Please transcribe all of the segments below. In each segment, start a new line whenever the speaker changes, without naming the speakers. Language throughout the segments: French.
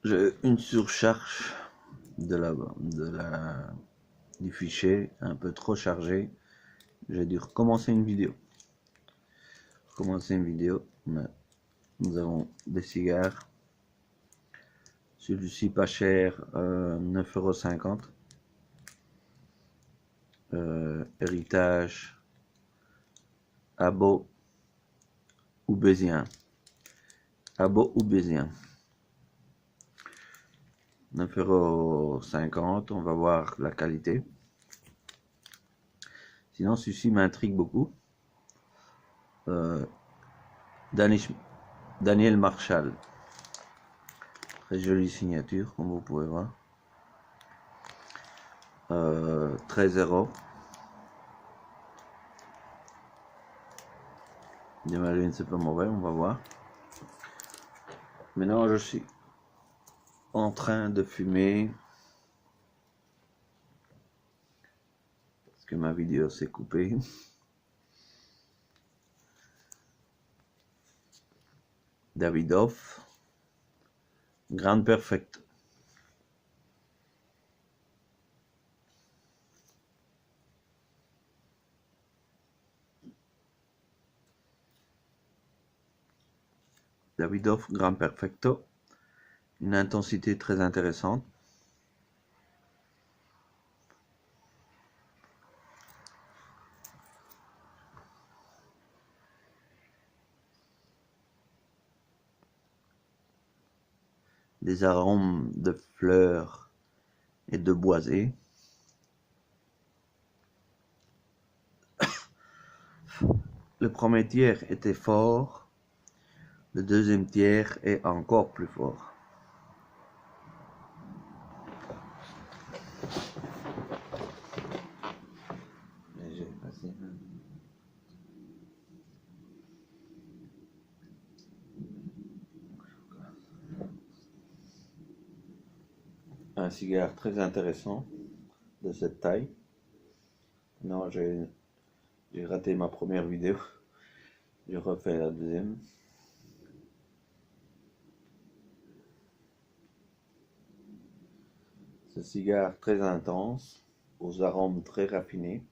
J'ai une surcharge du fichier, un peu trop chargé. J'ai dû recommencer une vidéo. Nous avons des cigares. Celui-ci pas cher, 9,50 €. Héritage Abo Oubésien. Abo Oubésien. 9,50 €. On va voir la qualité. Sinon, celui-ci m'intrigue beaucoup. Daniel Marshall. Très jolie signature, comme vous pouvez voir. 13 €. J'imagine c'est pas mauvais, on va voir. Maintenant, je suis en train de fumer parce que ma vidéo s'est coupée. Davidoff Grand Perfecto. Davidoff Grand Perfecto. Une intensité très intéressante. Des arômes de fleurs et de boisés. Le premier tiers était fort, le deuxième tiers est encore plus fort. Un cigare très intéressant de cette taille. Non, j'ai raté ma première vidéo. Je refais la deuxième. Ce cigare très intense, aux arômes très raffinés.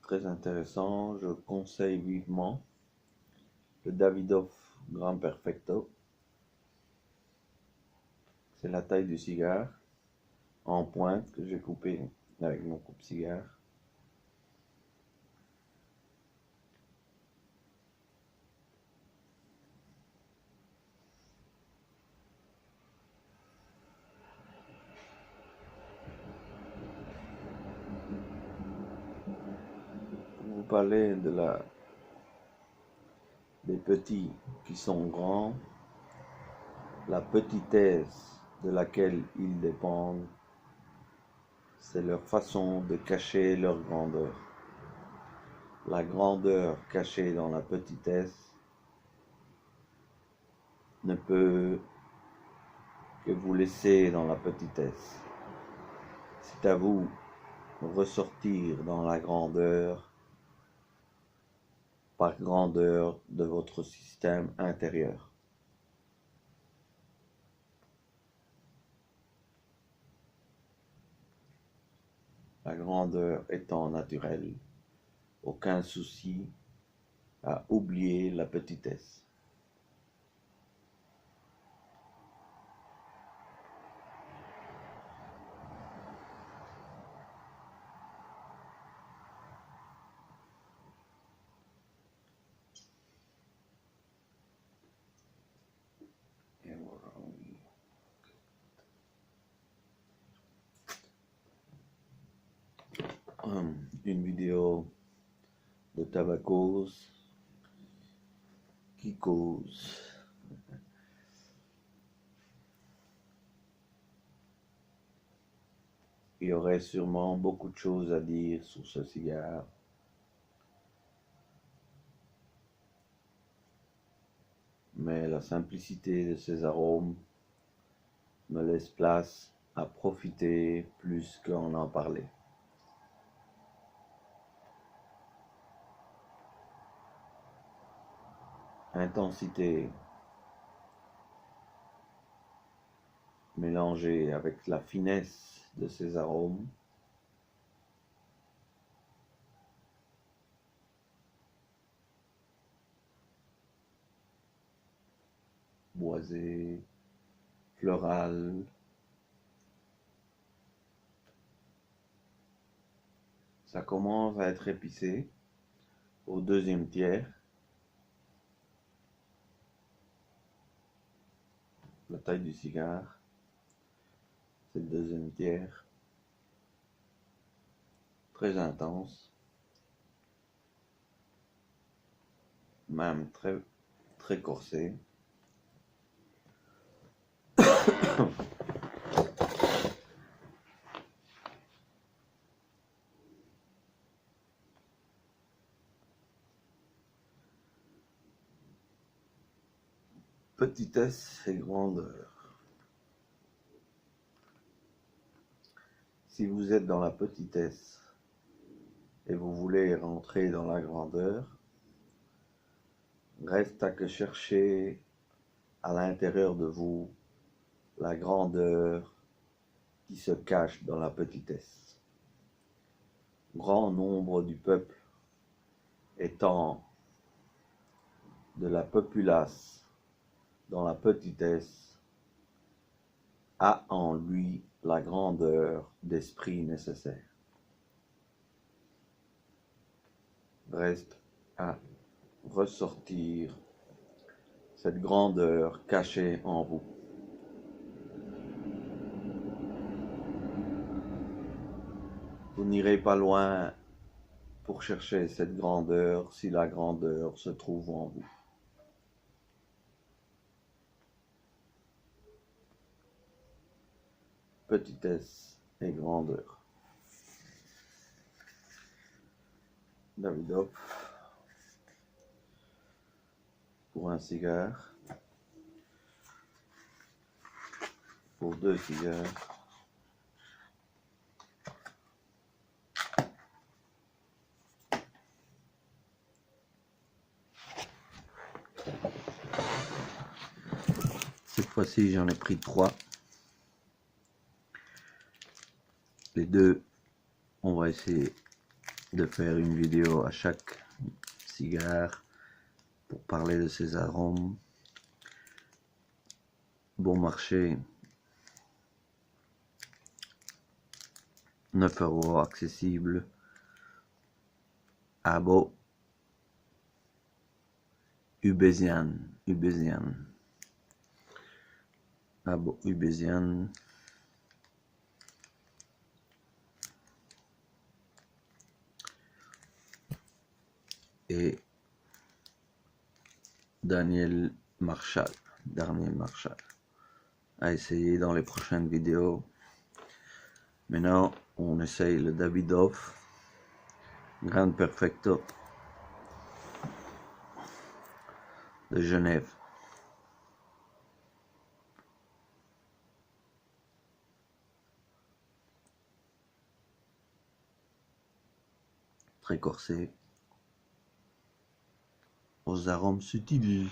Très intéressant, je conseille vivement le Davidoff Grand Perfecto. C'est la taille du cigare en pointe que j'ai coupé avec mon coupe-cigare. Pour vous parler des petits qui sont grands, la petitesse de laquelle ils dépendent, c'est leur façon de cacher leur grandeur. La grandeur cachée dans la petitesse ne peut que vous laisser dans la petitesse. C'est à vous de ressortir dans la grandeur par grandeur de votre système intérieur. La grandeur étant naturelle, aucun souci à oublier la petitesse. Une vidéo de tabacos qui cause. Il y aurait sûrement beaucoup de choses à dire sur ce cigare. Mais la simplicité de ses arômes me laisse place à profiter plus qu'en parler. intensité mélangée avec la finesse de ses arômes, boisé, floral, ça commence à être épicé au deuxième tiers. La taille du cigare, c'est le deuxième tiers, très intense, même très corsé. Petitesse et grandeur. Si vous êtes dans la petitesse et vous voulez rentrer dans la grandeur, reste à que chercher à l'intérieur de vous la grandeur qui se cache dans la petitesse. Grand nombre du peuple étant de la populace dans la petitesse a en lui la grandeur d'esprit nécessaire. Reste à ressortir cette grandeur cachée en vous. Vous n'irez pas loin pour chercher cette grandeur si la grandeur se trouve en vous. Petitesse et grandeur. Davidoff pour un cigare, pour 2 cigares, cette fois-ci j'en ai pris 3. Les deux, on va essayer de faire une vidéo à chaque cigare pour parler de ses arômes. Bon marché, 9 € accessible. Abo Ubésian. Abo Ubésian. Et Daniel Marshall à essayer dans les prochaines vidéos. Maintenant on essaye le Davidoff Grand Perfecto de Genève. Très corsé, aux arômes subtils.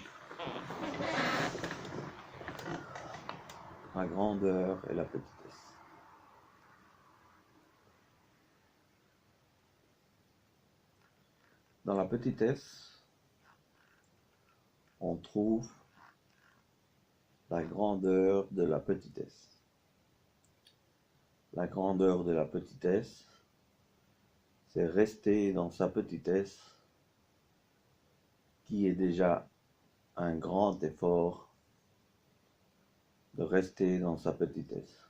La grandeur et la petitesse. Dans la petitesse, on trouve la grandeur de la petitesse. La grandeur de la petitesse, c'est rester dans sa petitesse, qui est déjà un grand effort de rester dans sa petitesse.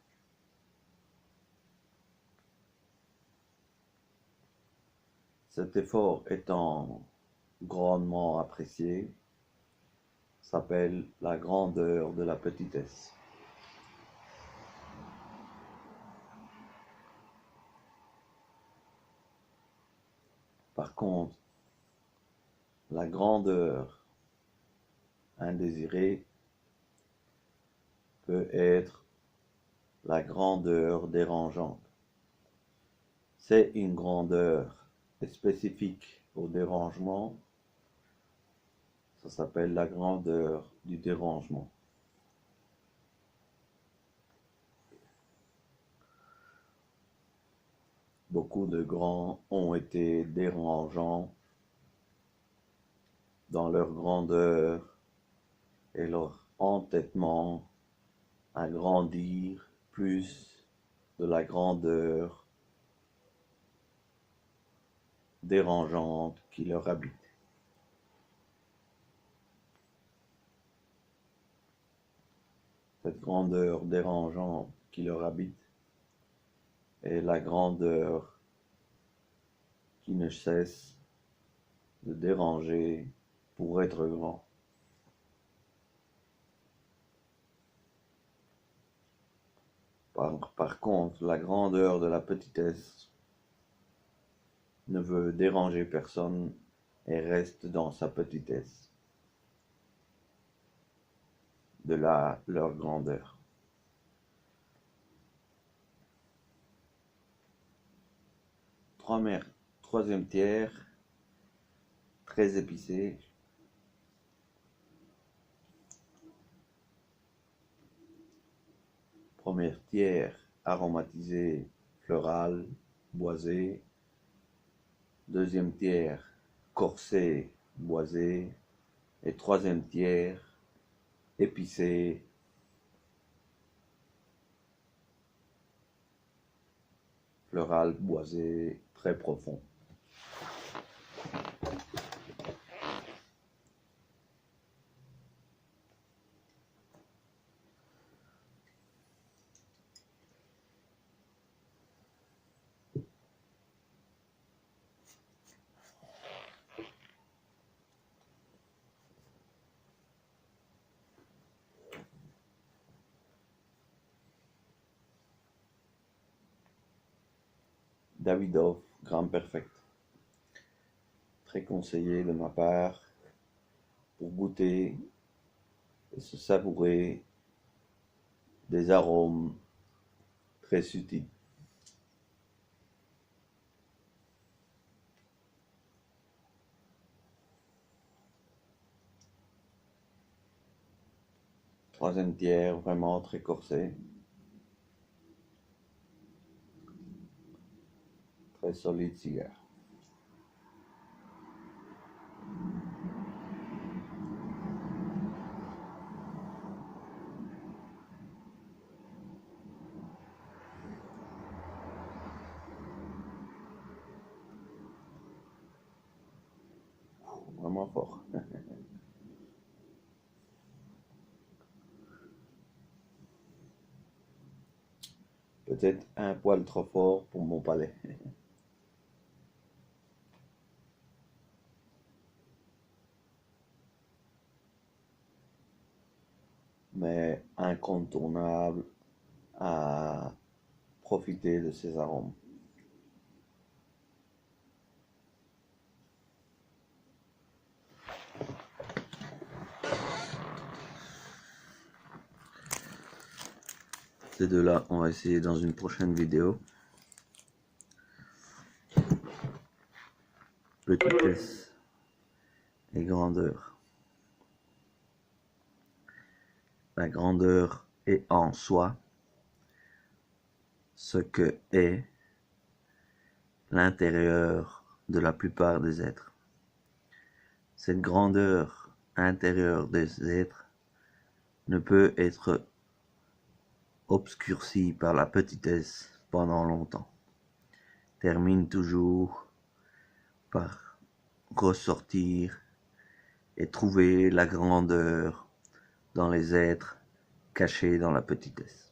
Cet effort étant grandement apprécié, s'appelle la grandeur de la petitesse. Par contre, la grandeur indésirée peut être la grandeur dérangeante. C'est une grandeur spécifique au dérangement, Ça s'appelle la grandeur du dérangement. Beaucoup de grands ont été dérangeants dans leur grandeur et leur entêtement à grandir plus de la grandeur dérangeante qui leur habite. Cette grandeur dérangeante qui leur habite est la grandeur qui ne cesse de déranger pour être grand. Par contre, la grandeur de la petitesse ne veut déranger personne et reste dans sa petitesse. De là leur grandeur. Troisième tiers, très épicé. Première tiers, aromatisé, floral, boisé. Deuxième tiers, corsé, boisé. Et troisième tiers, épicé, floral, boisé, très profond. Davidoff, Grand Perfect. Très conseillé de ma part pour goûter et se savourer des arômes très subtils. Troisième tiers, vraiment très corsé. Très solide cigare. Vraiment fort. Peut-être un poil trop fort pour mon palais. Mais incontournable à profiter de ces arômes. Ces deux-là, on va essayer dans une prochaine vidéo. Petitesse et grandeur. La grandeur est en soi ce que est l'intérieur de la plupart des êtres. Cette grandeur intérieure des êtres ne peut être obscurcie par la petitesse pendant longtemps. Termine toujours par ressortir et trouver la grandeur dans les êtres cachés dans la petitesse.